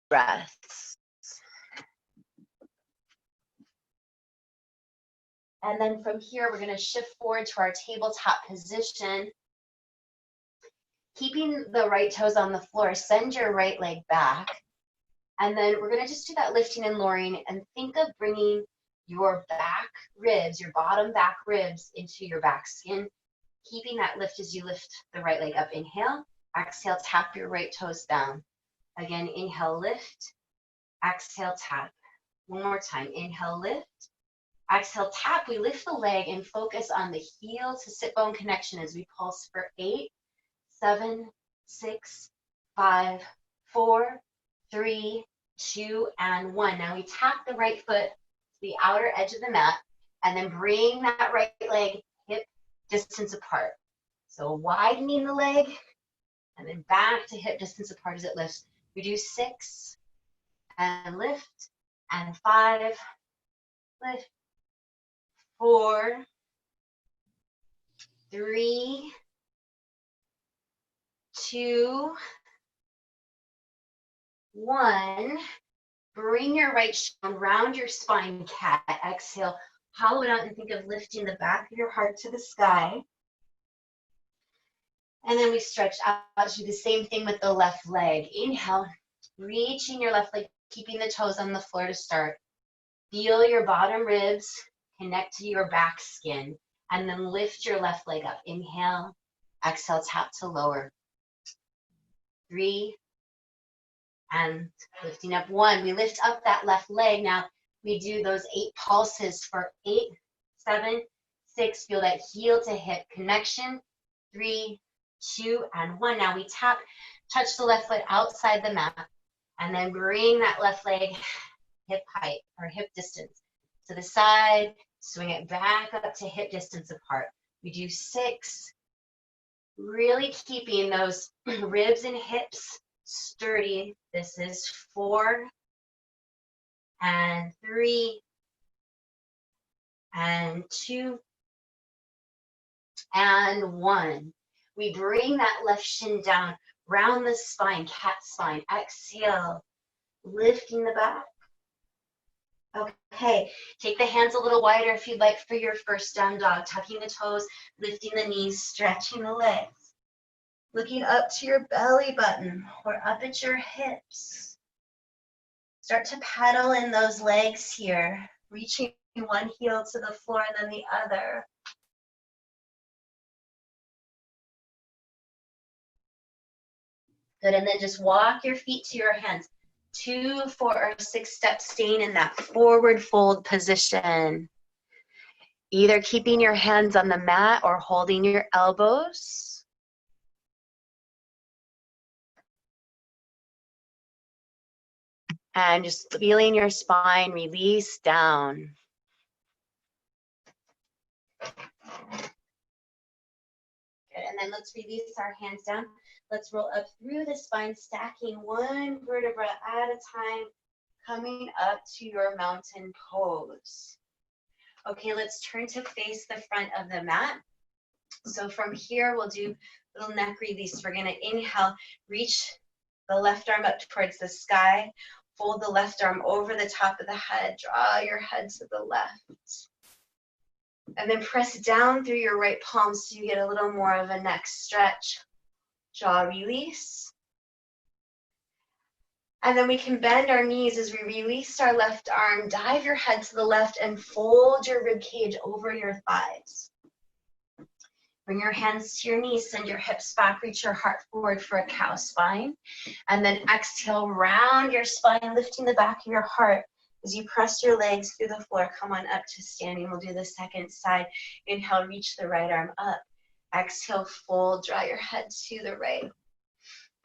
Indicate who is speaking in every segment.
Speaker 1: breaths. And then from here, we're going to shift forward to our tabletop position. Keeping the right toes on the floor, send your right leg back. And then we're going to just do that lifting and lowering, and think of bringing your back ribs, your bottom back ribs into your back skin, keeping that lift as you lift the right leg up. Inhale, exhale, tap your right toes down. Again, inhale, lift, exhale, tap. One more time, inhale, lift, exhale, tap. We lift the leg and focus on the heel to sit bone connection as we pulse for 8, 7, 6, 5, 4, 3, 2, and 1. Now we tap the right foot to the outer edge of the mat, and then bring that right leg hip distance apart. So widening the leg, and then back to hip distance apart as it lifts. We do 6, and lift, and 5, lift, 4, 3, 2, 1. Bring your right shoulder around your spine, cat. Exhale, hollow it out and think of lifting the back of your heart to the sky. And then we stretch out, do the same thing with the left leg. Inhale, reaching your left leg, keeping the toes on the floor to start. Feel your bottom ribs connect to your back skin, and then lift your left leg up. Inhale, exhale, tap to lower. 3, and lifting up 1. We lift up that left leg. Now we do those 8 pulses for 8, 7, 6. Feel that heel to hip connection. 3, 2, and 1. Now we tap, touch the left foot outside the mat, and then bring that left leg hip height or hip distance to the side. Swing it back up to hip distance apart. We do 6, really keeping those ribs and hips sturdy. This is 4, and 3, and 2, and 1. We bring that left shin down, round the spine, cat spine. Exhale, lifting the back. Okay, take the hands a little wider if you'd like for your first down dog, tucking the toes, lifting the knees, stretching the legs. Looking up to your belly button or up at your hips. Start to pedal in those legs here, reaching one heel to the floor and then the other. Good, and then just walk your feet to your hands. 2, 4, or 6 steps, staying in that forward fold position. Either keeping your hands on the mat or holding your elbows. And just feeling your spine release down. Good, and then let's release our hands down. Let's roll up through the spine, stacking one vertebra at a time, coming up to your mountain pose. Okay, let's turn to face the front of the mat. So from here, we'll do a little neck release. We're gonna inhale, reach the left arm up towards the sky, fold the left arm over the top of the head, draw your head to the left. And then press down through your right palm so you get a little more of a neck stretch. Jaw release. And then we can bend our knees as we release our left arm, dive your head to the left and fold your rib cage over your thighs. Bring your hands to your knees, send your hips back, reach your heart forward for a cow spine. And then exhale, round your spine, lifting the back of your heart. As you press your legs through the floor, come on up to standing. We'll do the second side. Inhale, reach the right arm up. Exhale, fold, draw your head to the right.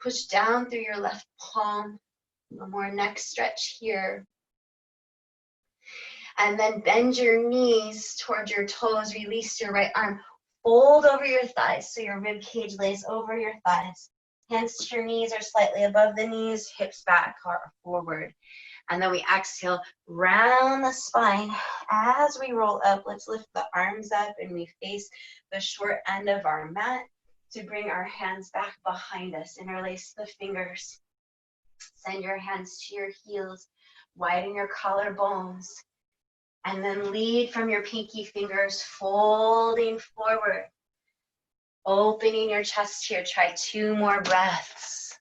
Speaker 1: Push down through your left palm. A more neck stretch here. And then bend your knees towards your toes. Release your right arm. Fold over your thighs so your rib cage lays over your thighs. Hands to your knees or slightly above the knees. Hips back or forward. And then we exhale, round the spine. As we roll up, let's lift the arms up and we face the short end of our mat to bring our hands back behind us. Interlace the fingers. Send your hands to your heels, widen your collarbones, and then lead from your pinky fingers, folding forward, opening your chest here. Try 2 more breaths.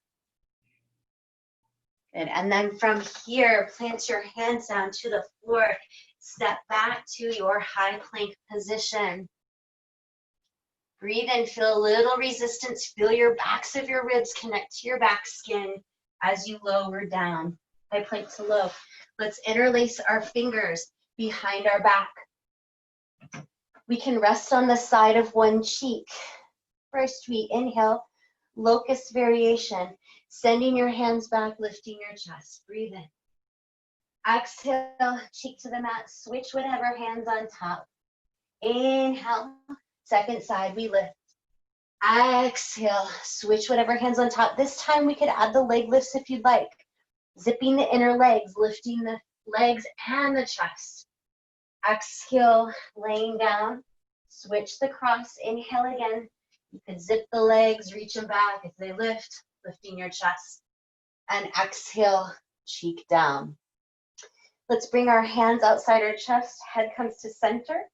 Speaker 1: Good. And then from here, plant your hands down to the floor. Step back to your high plank position. Breathe in, feel a little resistance. Feel your backs of your ribs connect to your back skin as you lower down. High plank to low. Let's interlace our fingers behind our back. We can rest on the side of one cheek. First, we inhale, Locust Variation. Sending your hands back, lifting your chest. Breathe in. Exhale, cheek to the mat. Switch whatever hands on top. Inhale, second side, we lift. Exhale, switch whatever hands on top. This time we could add the leg lifts if you'd like. Zipping the inner legs, lifting the legs and the chest. Exhale, laying down. Switch the cross, inhale again. You could zip the legs, reach them back as they lift, lifting your chest. And exhale, cheek down. Let's bring our hands outside our chest, head comes to center.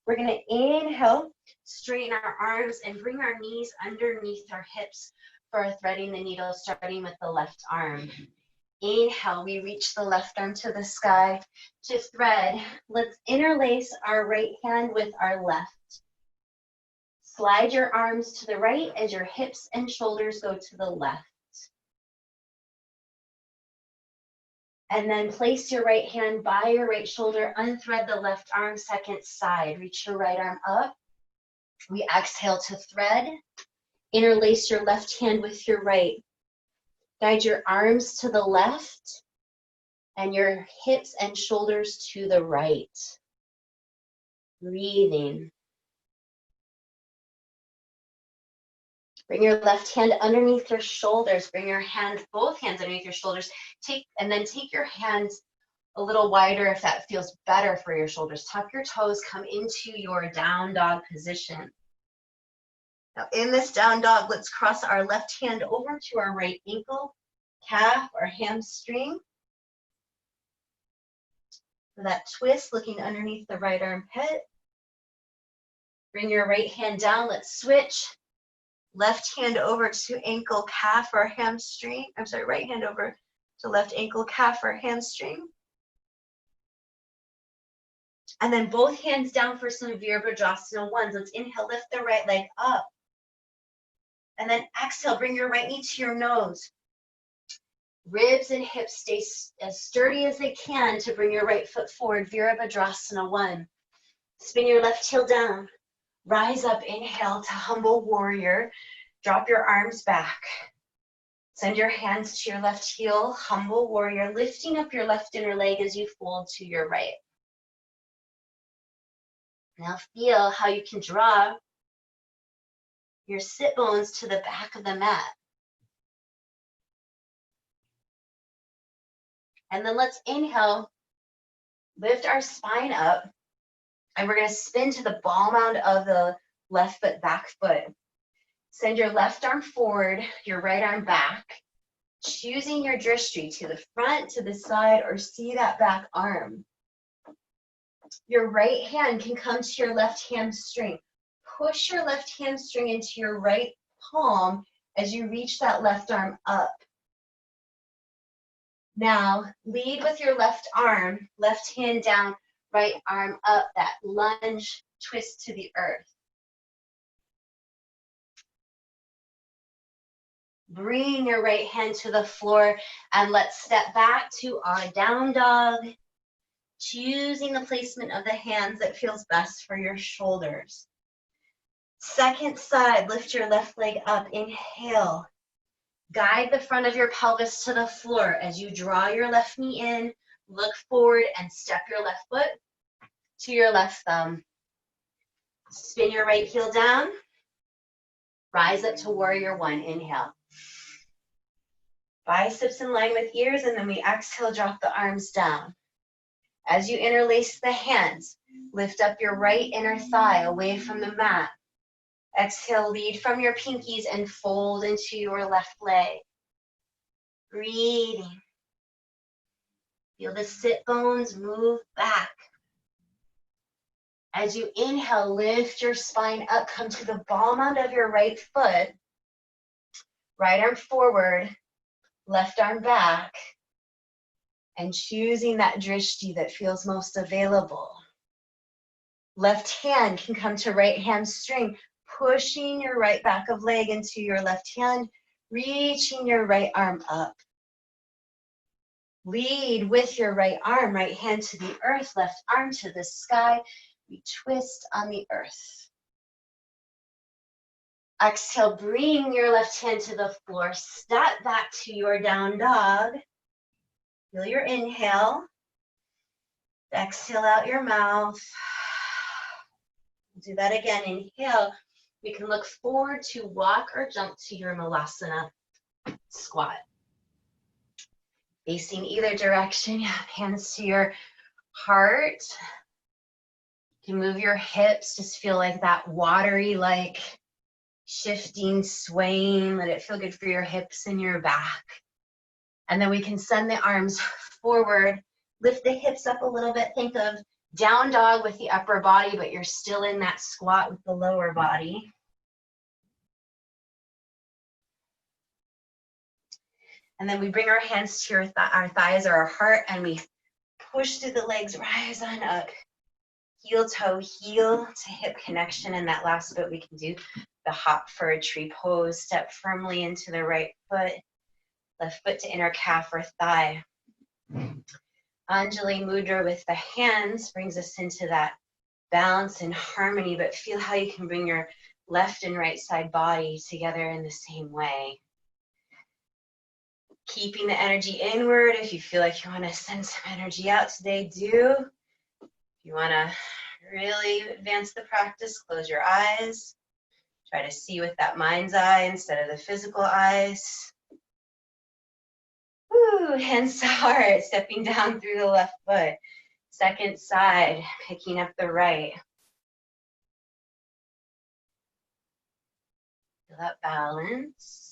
Speaker 1: We're gonna inhale, straighten our arms and bring our knees underneath our hips for threading the needle, starting with the left arm. Inhale, we reach the left arm to the sky to thread. Let's interlace our right hand with our left. Slide your arms to the right as your hips and shoulders go to the left. And then place your right hand by your right shoulder, unthread the left arm, second side. Reach your right arm up. We exhale to thread. Interlace your left hand with your right. Guide your arms to the left and your hips and shoulders to the right. Breathing. Bring your left hand underneath your shoulders. Bring your hands, both hands underneath your shoulders. Take your hands a little wider if that feels better for your shoulders. Tuck your toes, come into your down dog position. Now in this down dog, let's cross our left hand over to our right ankle, calf, or hamstring. For that twist, looking underneath the right armpit. Bring your right hand down, let's switch. Left hand over to ankle, calf, or hamstring. I'm sorry, right hand over to left ankle, calf, or hamstring. And then both hands down for some Virabhadrasana ones. Let's inhale, lift the right leg up. And then exhale, bring your right knee to your nose. Ribs and hips stay as sturdy as they can to bring your right foot forward. Virabhadrasana 1. Spin your left heel down. Rise up, inhale to humble warrior. Drop your arms back. Send your hands to your left heel, humble warrior, lifting up your left inner leg as you fold to your right. Now feel how you can draw your sit bones to the back of the mat. And then let's inhale, lift our spine up. And we're going to spin to the ball mound of the left foot, back foot. Send your left arm forward, your right arm back, choosing your drishti to the front, to the side, or see that back arm. Your right hand can come to your left hamstring. Push your left hamstring into your right palm as you reach that left arm up. Now, lead with your left arm, left hand down, right arm up, that lunge twist to the earth. Bring your right hand to the floor and let's step back to our down dog, choosing the placement of the hands that feels best for your shoulders. Second side, lift your left leg up, inhale. Guide the front of your pelvis to the floor as you draw your left knee in, look forward and step your left foot to your left thumb. Spin your right heel down. Rise up to warrior 1, inhale. Biceps in line with ears, and then we exhale, drop the arms down. As you interlace the hands, lift up your right inner thigh away from the mat. Exhale, lead from your pinkies and fold into your left leg. Breathing. Feel the sit bones move back. As you inhale, lift your spine up, come to the ball mound of your right foot. Right arm forward, left arm back, and choosing that drishti that feels most available. Left hand can come to right hamstring, pushing your right back of leg into your left hand, reaching your right arm up. Lead with your right arm, right hand to the earth, left arm to the sky. We twist on the earth. Exhale, bring your left hand to the floor. Step back to your down dog. Feel your inhale. Exhale out your mouth. Do that again. Inhale. We can look forward to walk or jump to your malasana squat. Facing either direction, you have hands to your heart. You can move your hips, just feel like that watery, like shifting, swaying. Let it feel good for your hips and your back. And then we can send the arms forward, lift the hips up a little bit. Think of down dog with the upper body, but you're still in that squat with the lower body. And then we bring our hands to our thighs or our heart, and we push through the legs, rise on up. Heel, toe, heel to hip connection. And that last bit we can do the hop for a tree pose. Step firmly into the right foot, left foot to inner calf or thigh. Anjali Mudra with the hands brings us into that balance and harmony, but feel how you can bring your left and right side body together in the same way. Keeping the energy inward. If you feel like you want to send some energy out today, do. If you want to really advance the practice, close your eyes. Try to see with that mind's eye instead of the physical eyes. Woo, hands to heart, stepping down through the left foot. Second side, picking up the right. Feel that balance.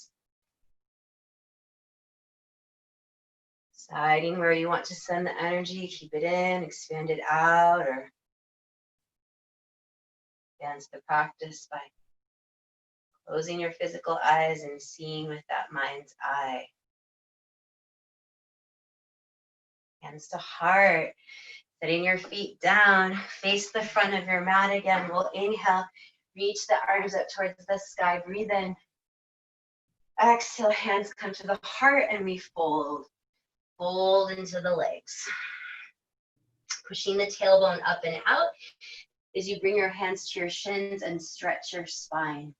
Speaker 1: Deciding where you want to send the energy, keep it in, expand it out, or advance the practice by closing your physical eyes and seeing with that mind's eye. Hands to heart, setting your feet down, face the front of your mat again. We'll inhale, reach the arms up towards the sky, breathe in. Exhale, hands come to the heart and we fold. Fold into the legs. Pushing the tailbone up and out as you bring your hands to your shins and stretch your spine.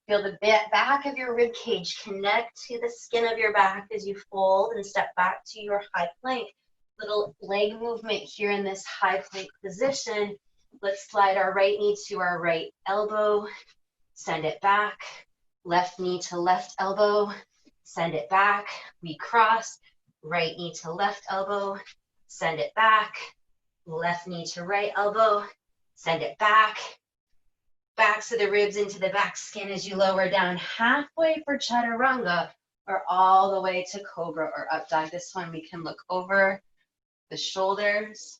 Speaker 1: Feel the back of your rib cage connect to the skin of your back as you fold and step back to your high plank. Little leg movement here in this high plank position. Let's slide our right knee to our right elbow. Send it back. Left knee to left elbow. Send it back. We cross. Right knee to left elbow, send it back. Left knee to right elbow, send it back. Backs of the ribs into the back skin as you lower down halfway for chaturanga or all the way to cobra or up dog. This one we can look over the shoulders.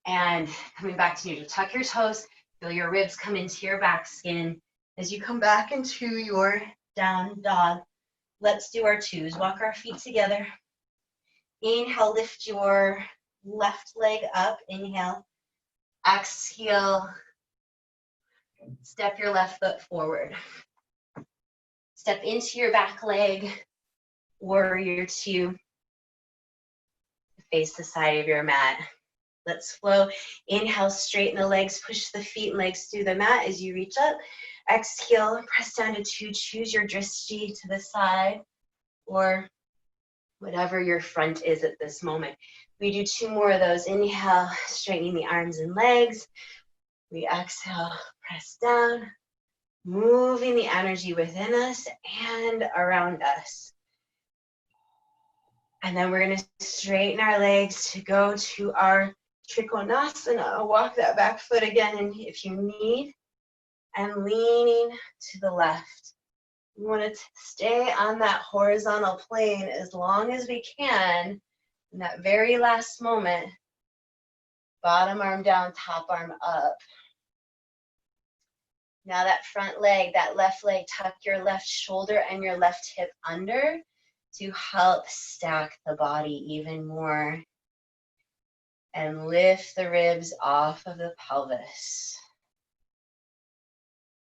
Speaker 1: And coming back to neutral, tuck your toes, feel your ribs come into your back skin. As you come back into your down dog, let's do our twos. Walk our feet together. Inhale, lift your left leg up. Inhale. Exhale. Step your left foot forward. Step into your back leg. Warrior two. Face the side of your mat. Let's flow. Inhale, straighten the legs. Push the feet and legs through the mat as you reach up. Exhale, press down to two. Choose your drishti to the side or whatever your front is at this moment. We do two more of those. Inhale, straightening the arms and legs. We exhale, press down, moving the energy within us and around us. And then we're going to straighten our legs to go to our Trikonasana. Walk that back foot again if you need. And leaning to the left. We want to stay on that horizontal plane as long as we can. In that very last moment, bottom arm down, top arm up. Now that front leg, that left leg, tuck your left shoulder and your left hip under to help stack the body even more. And lift the ribs off of the pelvis.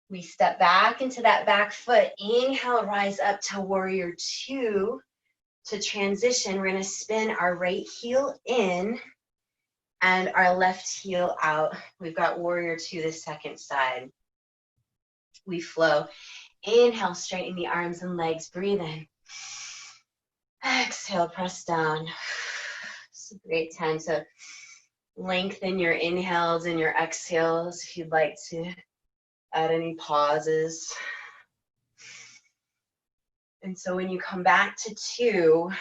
Speaker 1: We step back into that back foot. Inhale, rise up to warrior two. To transition, we're going to spin our right heel in and our left heel out. We've got warrior two, the second side. We flow. Inhale, straighten the arms and legs. Breathe in. Exhale, press down. It's a great time to lengthen your inhales and your exhales if you'd like to add any pauses. And so when you come back to two,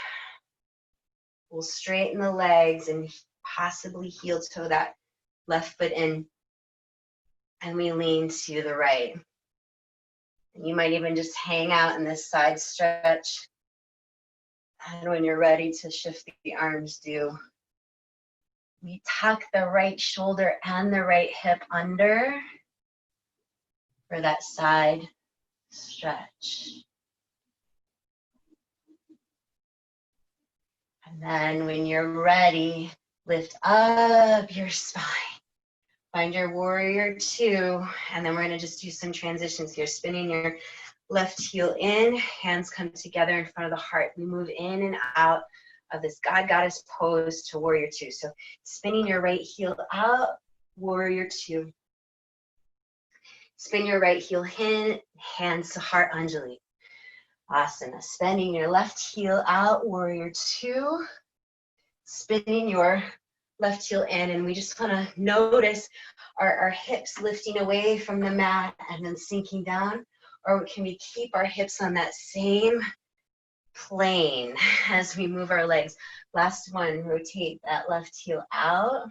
Speaker 1: we'll straighten the legs and possibly heel toe that left foot in. And we lean to the right. And you might even just hang out in this side stretch. And when you're ready to shift the arms, do. We tuck the right shoulder and the right hip under for that side stretch. And then when you're ready, lift up your spine. Find your warrior two, and then we're gonna just do some transitions here. Spinning your left heel in, hands come together in front of the heart. We move in and out of this God Goddess pose to warrior two. So spinning your right heel out, warrior two. Spin your right heel in, hands to heart anjali. Asana. Spinning your left heel out, warrior two. Spinning your left heel in, and we just want to notice our hips lifting away from the mat and then sinking down, or can we keep our hips on that same plane as we move our legs? Last one, rotate that left heel out,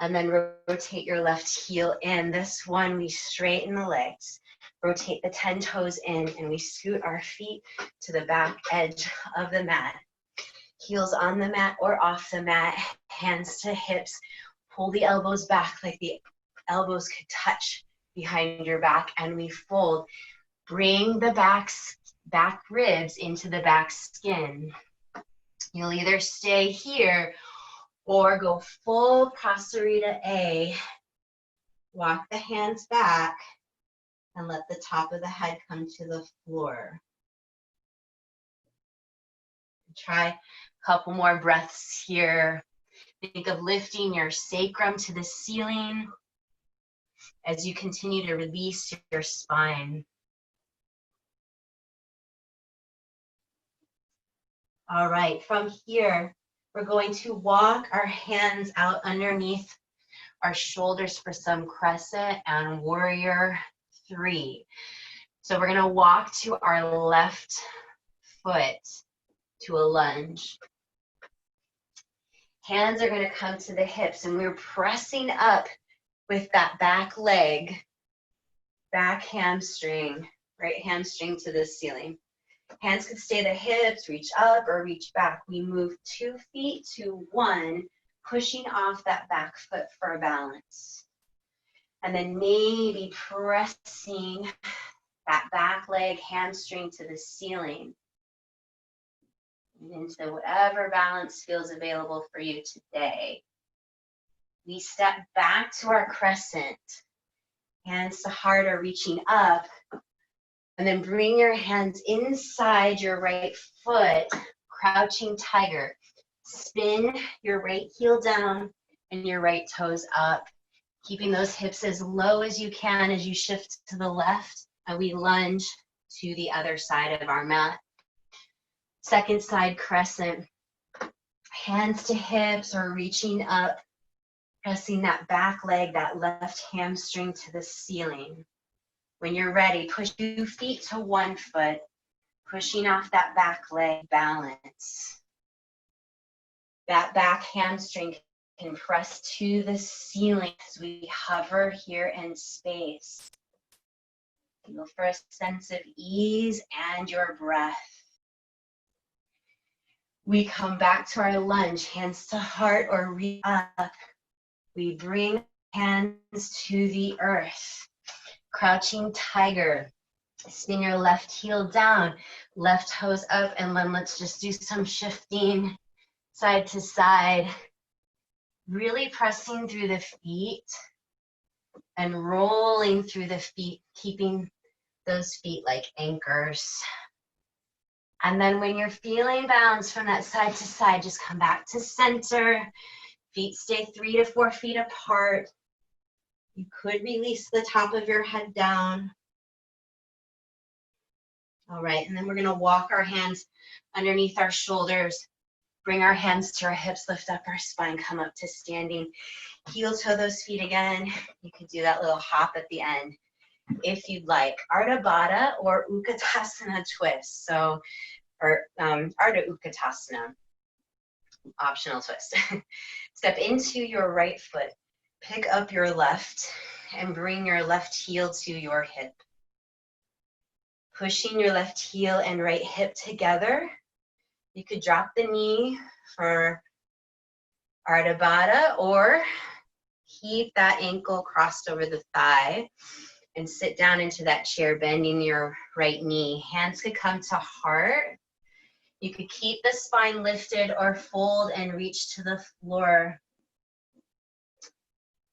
Speaker 1: and then rotate your left heel in. This one, we straighten the legs, rotate the 10 toes in, and we scoot our feet to the back edge of the mat. Heels on the mat or off the mat, hands to hips. Pull the elbows back like the elbows could touch behind your back, and we fold. Bring the back ribs into the back skin. You'll either stay here or go full Prasarita A. Walk the hands back and let the top of the head come to the floor. Try a couple more breaths here. Think of lifting your sacrum to the ceiling as you continue to release your spine. All right, from here, we're going to walk our hands out underneath our shoulders for some crescent and warrior three. So we're gonna walk to our left foot to a lunge. Hands are gonna come to the hips, and we're pressing up with that back leg, back hamstring, right hamstring to the ceiling. Hands could stay the hips, reach up or reach back. We move 2 feet to 1, pushing off that back foot for a balance. And then maybe pressing that back leg, hamstring to the ceiling. Into whatever balance feels available for you today. We step back to our crescent. Hands to heart are reaching up. And then bring your hands inside your right foot, crouching tiger. Spin your right heel down and your right toes up, keeping those hips as low as you can as you shift to the left, and we lunge to the other side of our mat. Second side crescent, hands to hips or reaching up, pressing that back leg, that left hamstring to the ceiling. When you're ready, push 2 feet to 1 foot, pushing off that back leg, balance. That back hamstring can press to the ceiling as we hover here in space. Feel for a sense of ease and your breath. We come back to our lunge, hands to heart or reach up. We bring hands to the earth. Crouching tiger. Spin your left heel down, left toes up, and then let's just do some shifting side to side. Really pressing through the feet and rolling through the feet, keeping those feet like anchors. And then when you're feeling balance from that side to side, just come back to center. Feet stay 3 to 4 feet apart. You could release the top of your head down. All right, and then we're gonna walk our hands underneath our shoulders, bring our hands to our hips, lift up our spine, come up to standing. Heel toe those feet again. You could do that little hop at the end if you'd like. Ardha Baddha or Utkatasana twist. So, or Ardha Utkatasana, optional twist. Step into your right foot. Pick up your left and bring your left heel to your hip. Pushing your left heel and right hip together. You could drop the knee for Ardha Baddha or keep that ankle crossed over the thigh and sit down into that chair, bending your right knee. Hands could come to heart. You could keep the spine lifted or fold and reach to the floor.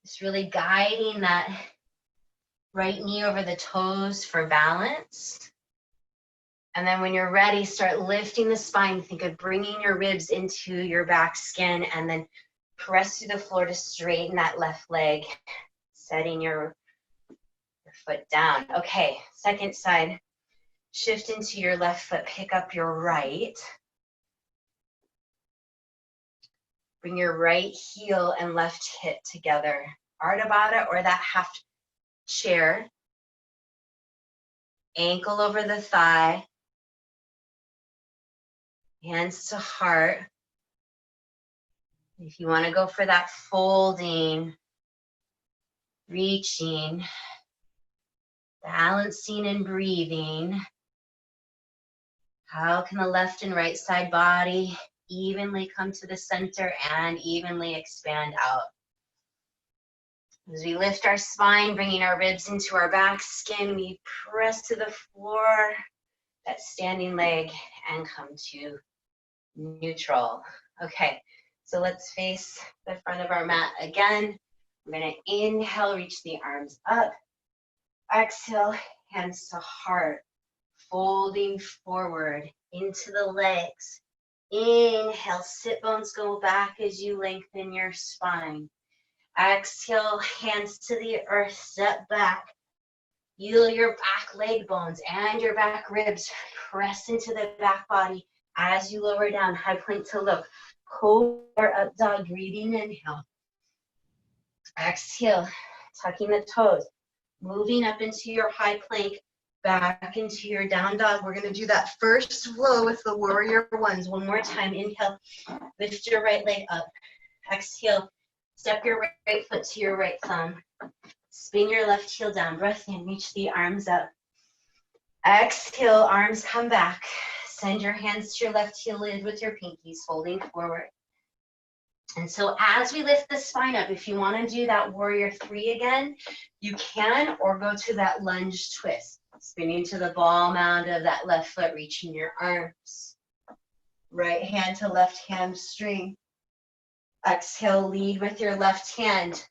Speaker 1: Just really guiding that right knee over the toes for balance. And then when you're ready, start lifting the spine. Think of bringing your ribs into your back skin and then press through the floor to straighten that left leg, setting your foot down. Okay, second side. Shift into your left foot, pick up your right. Bring your right heel and left hip together. Ardha Baddha or that half chair. Ankle over the thigh. Hands to heart. If you want to go for that folding, reaching, balancing and breathing, how can the left and right side body evenly come to the center and evenly expand out? As we lift our spine, bringing our ribs into our back skin, we press to the floor, that standing leg, and come to neutral. Okay, so let's face the front of our mat again. We're gonna inhale, reach the arms up. Exhale, hands to heart, folding forward into the legs. Inhale, sit bones go back as you lengthen your spine. Exhale, hands to the earth, step back. Feel your back leg bones and your back ribs press into the back body as you lower down, high plank to low. Cobra up dog, breathing inhale. Exhale, tucking the toes, moving up into your high plank, back into your down dog. We're gonna do that first flow with the warrior ones. One more time, inhale, lift your right leg up. Exhale, step your right foot to your right thumb. Spin your left heel down, breath in, reach the arms up. Exhale, arms come back. Send your hands to your left heel lid with your pinkies, folding forward. And so as we lift the spine up, if you want to do that warrior 3 again, you can, or go to that lunge twist. Spinning to the ball mound of that left foot, reaching your arms. Right hand to left hamstring. Exhale, lead with your left hand.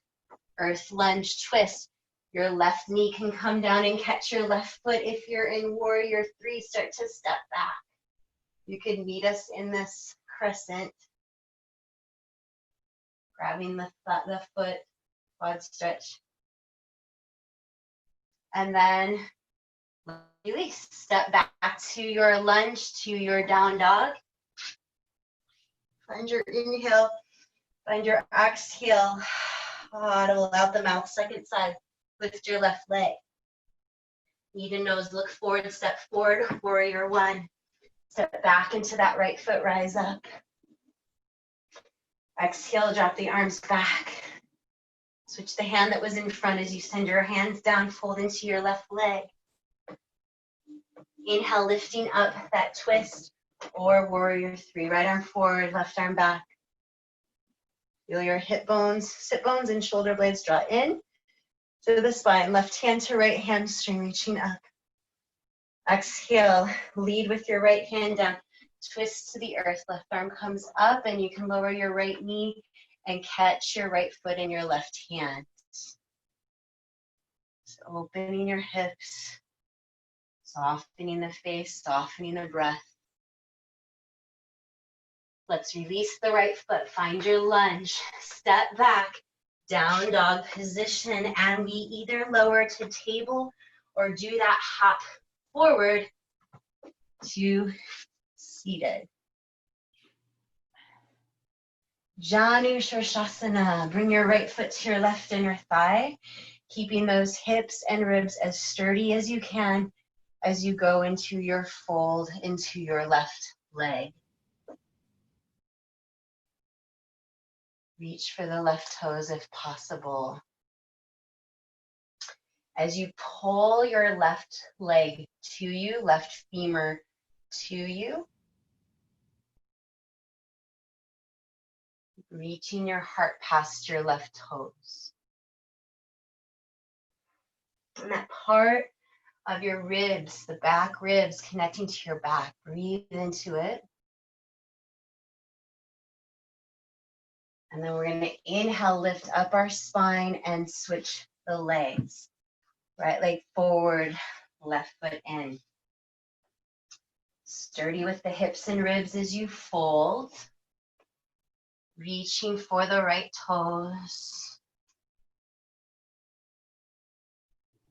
Speaker 1: Earth lunge twist. Your left knee can come down and catch your left foot. If you're in warrior 3, start to step back. You can meet us in this crescent. Grabbing the foot, quad stretch. And then release. Step back to your lunge, to your down dog. Find your inhale, find your exhale. Audible out the mouth, second side. Lift your left leg. Knee to nose, look forward, step forward, warrior 1. Step back into that right foot, rise up. Exhale, drop the arms back. Switch the hand that was in front as you send your hands down, fold into your left leg. Inhale, lifting up that twist or warrior three. Right arm forward, left arm back. Feel your hip bones, sit bones, and shoulder blades draw in to the spine. Left hand to right hamstring, reaching up. Exhale, lead with your right hand down. Twist to the earth. Left arm comes up, and you can lower your right knee and catch your right foot in your left hand. Just opening your hips, softening the face, softening the breath. Let's release the right foot. Find your lunge. Step back, down dog position, and we either lower to table or do that hop forward to seated. Janu Shirshasana. Bring your right foot to your left inner thigh, keeping those hips and ribs as sturdy as you can as you go into your fold into your left leg. Reach for the left toes if possible. As you pull your left leg to you, left femur to you, reaching your heart past your left toes. And that part of your ribs, the back ribs connecting to your back, breathe into it. And then we're going to inhale, lift up our spine and switch the legs. Right leg forward, left foot in. Sturdy with the hips and ribs as you fold. Reaching for the right toes.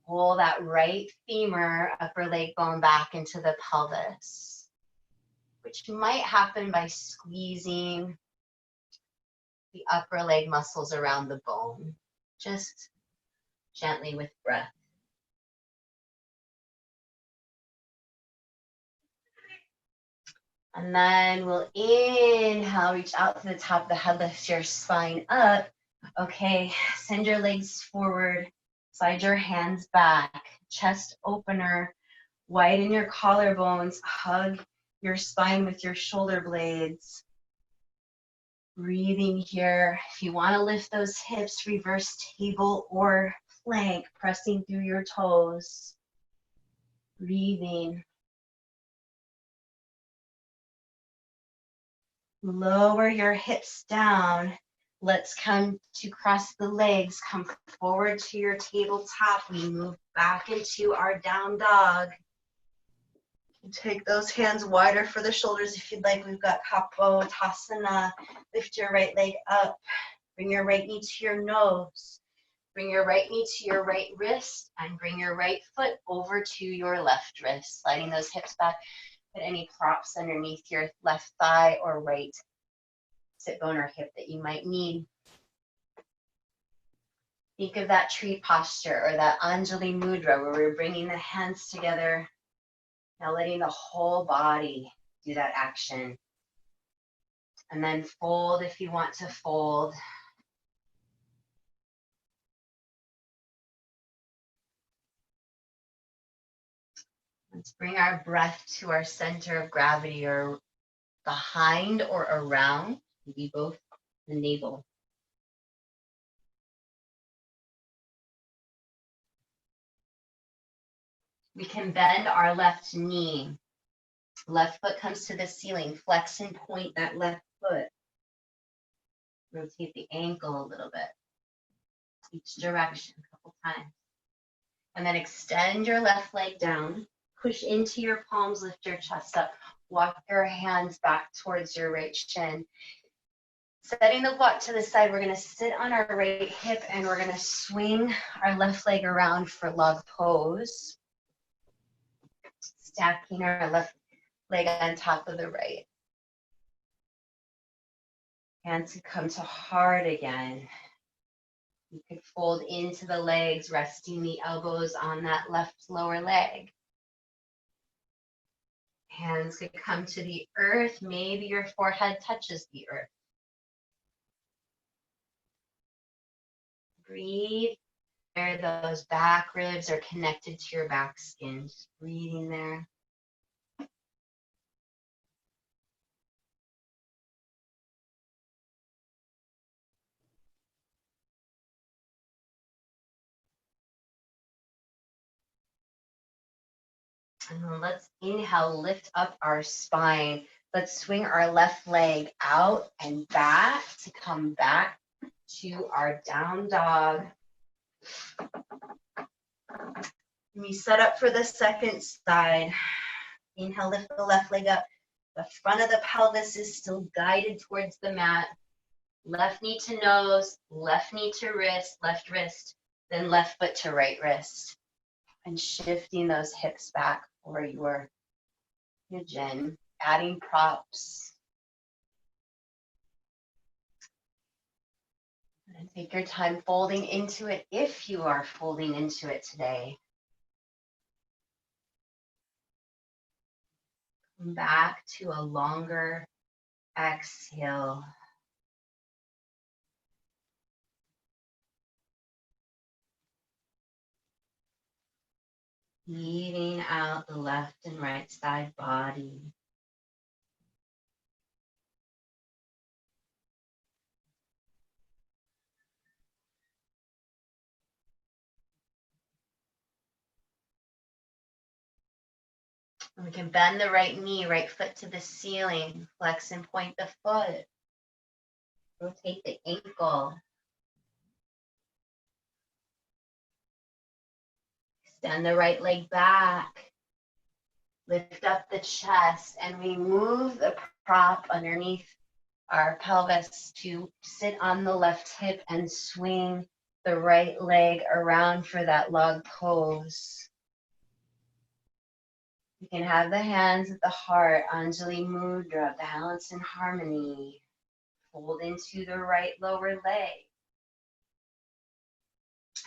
Speaker 1: Pull that right femur, upper leg bone back into the pelvis, which might happen by squeezing the upper leg muscles around the bone, just gently with breath. And then we'll inhale, reach out to the top of the head, lift your spine up. Okay, send your legs forward, slide your hands back, chest opener, widen your collarbones, hug your spine with your shoulder blades. Breathing here. If you want to lift those hips, reverse table or plank, pressing through your toes. Breathing. Lower your hips down. Let's come to cross the legs. Come forward to your tabletop. We move back into our down dog. Take those hands wider for the shoulders if you'd like. We've got Kapotasana. Lift your right leg up. Bring your right knee to your nose. Bring your right knee to your right wrist and bring your right foot over to your left wrist. Sliding those hips back. Put any props underneath your left thigh or right sit bone or hip that you might need. Think of that tree posture or that Anjali Mudra where we're bringing the hands together. Now letting the whole body do that action. And then fold if you want to fold. Let's bring our breath to our center of gravity or behind or around, maybe both the navel. We can bend our left knee. Left foot comes to the ceiling. Flex and point that left foot. Rotate the ankle a little bit. Each direction a couple times. And then extend your left leg down. Push into your palms, lift your chest up. Walk your hands back towards your right shin. Setting the block to the side, we're going to sit on our right hip and we're going to swing our left leg around for log pose. Stacking our left leg on top of the right. Hands could come to heart again. You could fold into the legs, resting the elbows on that left lower leg. Hands could come to the earth. Maybe your forehead touches the earth. Breathe. Where those back ribs are connected to your back skin. Just breathing there. And then let's inhale, lift up our spine. Let's swing our left leg out and back to come back to our down dog. We set up for the second side. Inhale, lift the left leg up. The front of the pelvis is still guided towards the mat. Left knee to nose, left knee to wrist, left wrist, then left foot to right wrist. And shifting those hips back for your pigeon, adding props. And take your time folding into it if you are folding into it today. Come back to a longer exhale. Evening out the left and right side body. And we can bend the right knee, right foot to the ceiling. Flex and point the foot. Rotate the ankle. Extend the right leg back. Lift up the chest, and we move the prop underneath our pelvis to sit on the left hip and swing the right leg around for that log pose. You can have the hands at the heart, Anjali Mudra, balance and harmony. Fold into the right lower leg.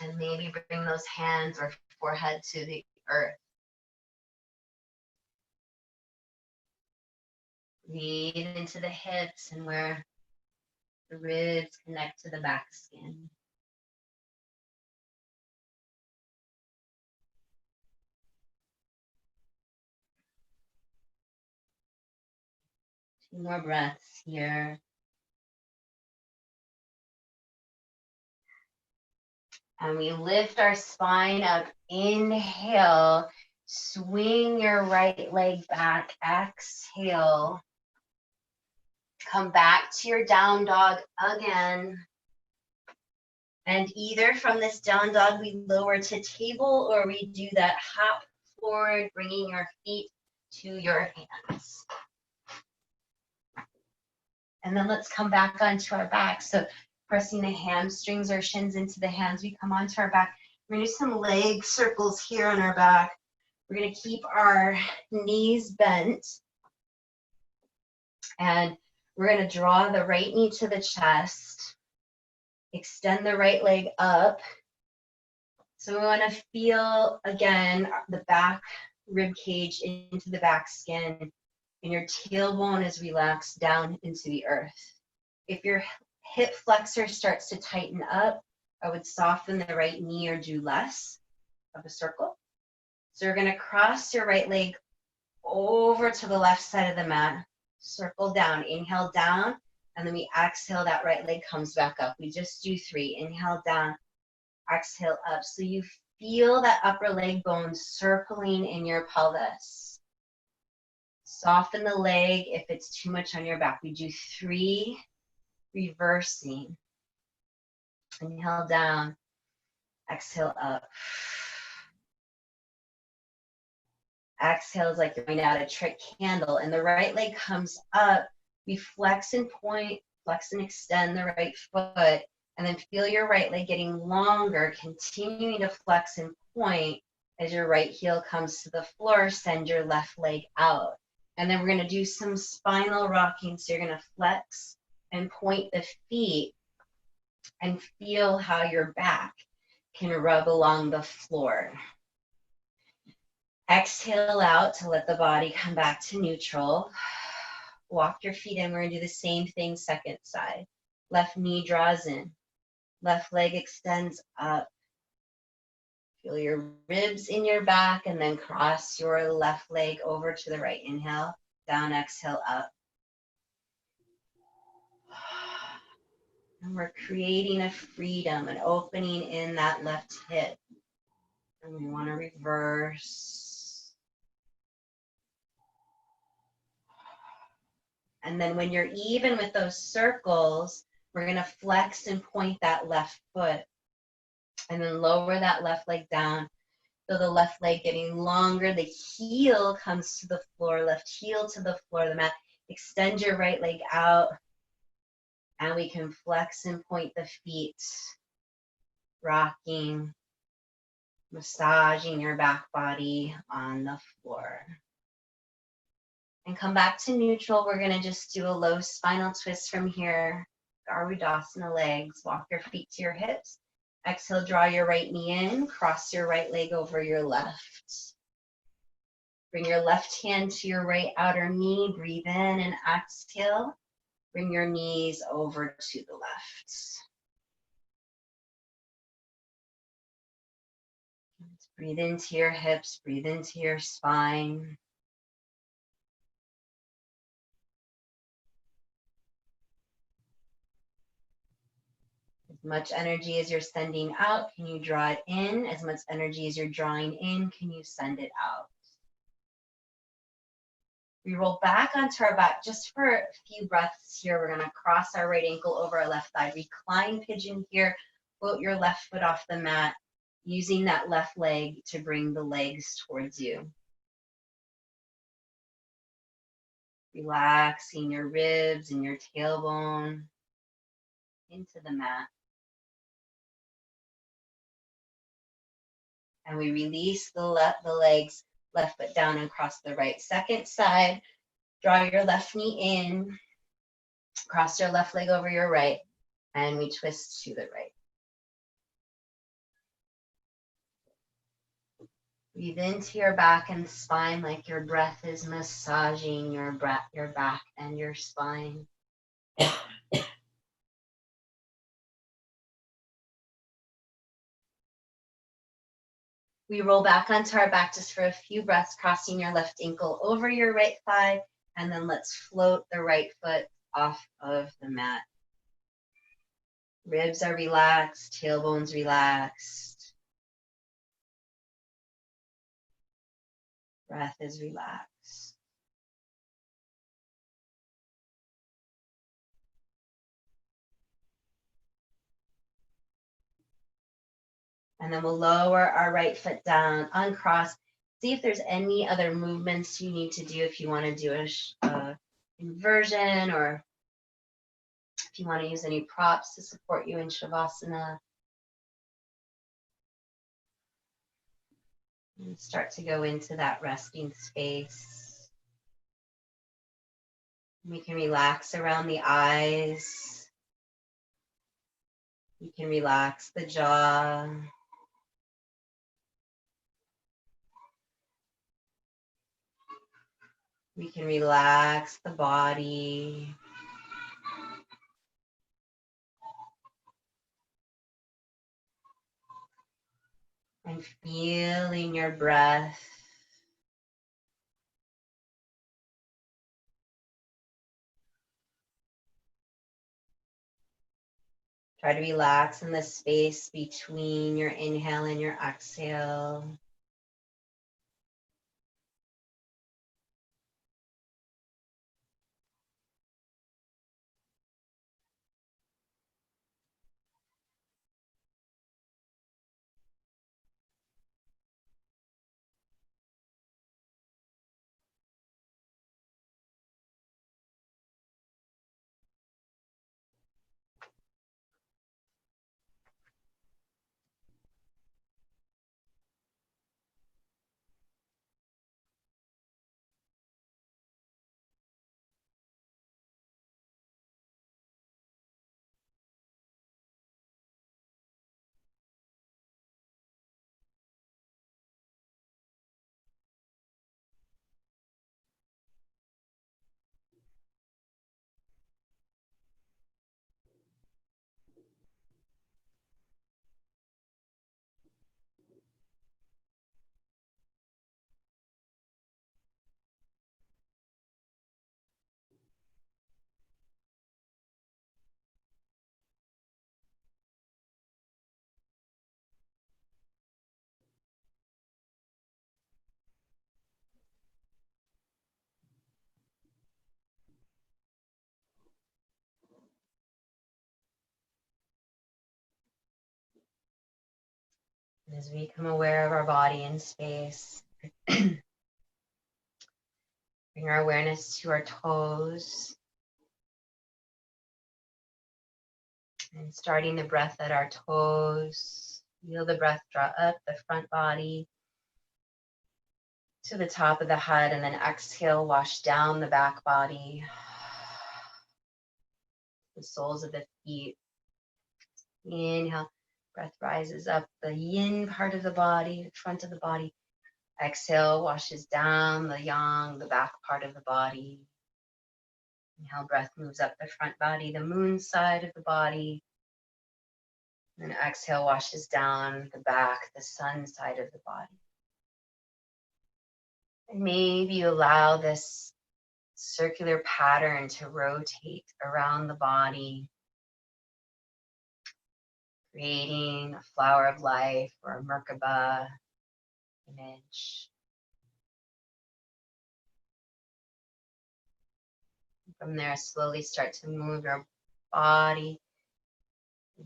Speaker 1: And maybe bring those hands or forehead to the earth. Breathe into the hips and where the ribs connect to the back skin. Two more breaths here. And we lift our spine up. Inhale, swing your right leg back. Exhale. Come back to your down dog again. And either from this down dog, we lower to table, or we do that hop forward, bringing your feet to your hands. And then let's come back onto our back. So pressing the hamstrings or shins into the hands, we come onto our back. We're gonna do some leg circles here on our back. We're gonna keep our knees bent. And we're gonna draw the right knee to the chest. Extend the right leg up. So we wanna feel, again, the back rib cage into the back skin. And your tailbone is relaxed down into the earth. If your hip flexor starts to tighten up, I would soften the right knee or do less of a circle. So you're gonna cross your right leg over to the left side of the mat, circle down, inhale down, and then we exhale, that right leg comes back up. We just do 3, inhale down, exhale up. So you feel that upper leg bone circling in your pelvis. Soften the leg if it's too much on your back. We do 3, reversing. Inhale down, exhale up. Exhale is like you're going out a trick candle, and the right leg comes up. We flex and point, flex and extend the right foot, and then feel your right leg getting longer, continuing to flex and point as your right heel comes to the floor. Send your left leg out. And then we're going to do some spinal rocking. So you're going to flex and point the feet and feel how your back can rub along the floor. Exhale out to let the body come back to neutral. Walk your feet in. We're going to do the same thing second side. Left knee draws in. Left leg extends up. Feel your ribs in your back, and then cross your left leg over to the right. Inhale, down, exhale, up. And we're creating a freedom, an opening in that left hip. And we want to reverse. And then when you're even with those circles, we're going to flex and point that left foot. And then lower that left leg down. So the left leg getting longer. The heel comes to the floor. Left heel to the floor of the mat. Extend your right leg out. And we can flex and point the feet. Rocking. Massaging your back body on the floor. And come back to neutral. We're going to just do a low spinal twist from here. Garudasana legs. Walk your feet to your hips. Exhale, draw your right knee in. Cross your right leg over your left. Bring your left hand to your right outer knee. Breathe in and exhale. Bring your knees over to the left. Breathe into your hips. Breathe into your spine. As much energy as you're sending out, can you draw it in? As much energy as you're drawing in, can you send it out? We roll back onto our back just for a few breaths here. We're going to cross our right ankle over our left thigh. Recline pigeon here. Float your left foot off the mat, using that left leg to bring the legs towards you. Relaxing your ribs and your tailbone into the mat. And we release the legs, left foot down and cross the right. Second side, draw your left knee in, cross your left leg over your right, and we twist to the right. Breathe into your back and spine like your breath is massaging your back and your spine. We roll back onto our back just for a few breaths, crossing your left ankle over your right thigh, and then let's float the right foot off of the mat. Ribs are relaxed, tailbone's relaxed. Breath is relaxed. And then we'll lower our right foot down, uncross. See if there's any other movements you need to do if you want to do a inversion, or if you want to use any props to support you in Shavasana. And start to go into that resting space. We can relax around the eyes. You can relax the jaw. We can relax the body. And feeling your breath. Try to relax in the space between your inhale and your exhale. As we become aware of our body and space, bring our awareness to our toes. And starting the breath at our toes, feel the breath draw up the front body to the top of the head, and then exhale, wash down the back body, the soles of the feet. Inhale, breath rises up the yin part of the body, the front of the body. Exhale, washes down the yang, the back part of the body. Inhale, breath moves up the front body, the moon side of the body. And exhale, washes down the back, the sun side of the body. And maybe you allow this circular pattern to rotate around the body, creating a flower of life or a Merkaba image. From there, slowly start to move your body,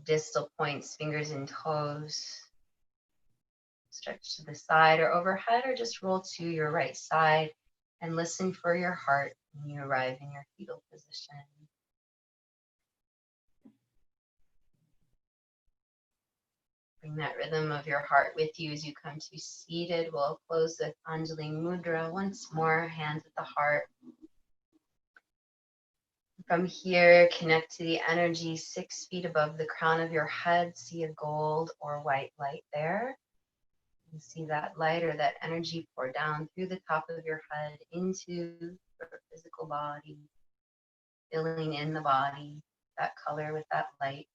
Speaker 1: distal points, fingers and toes. Stretch to the side or overhead, or just roll to your right side and listen for your heart when you arrive in your fetal position. Bring that rhythm of your heart with you as you come to seated. We'll close with Anjali Mudra once more, hands at the heart. From here, connect to the energy 6 feet above the crown of your head. See a gold or white light there. You see that light or that energy pour down through the top of your head into your physical body, filling in the body, that color with that light.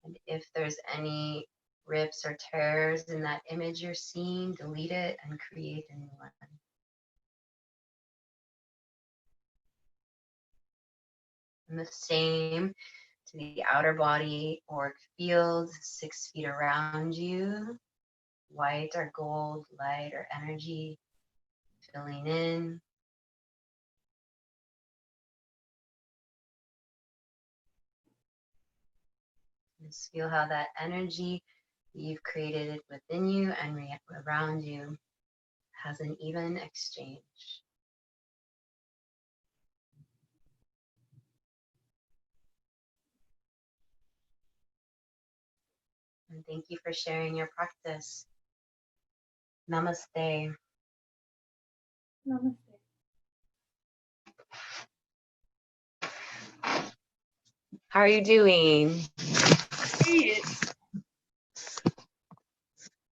Speaker 1: And if there's any rips or tears in that image you're seeing, delete it and create a new one. And the same to the outer body auric field, 6 feet around you, white or gold, light or energy, filling in. Just feel how that energy you've created it within you and around you has an even exchange. And thank you for sharing your practice. Namaste.
Speaker 2: Namaste.
Speaker 1: How are you doing?
Speaker 2: Great.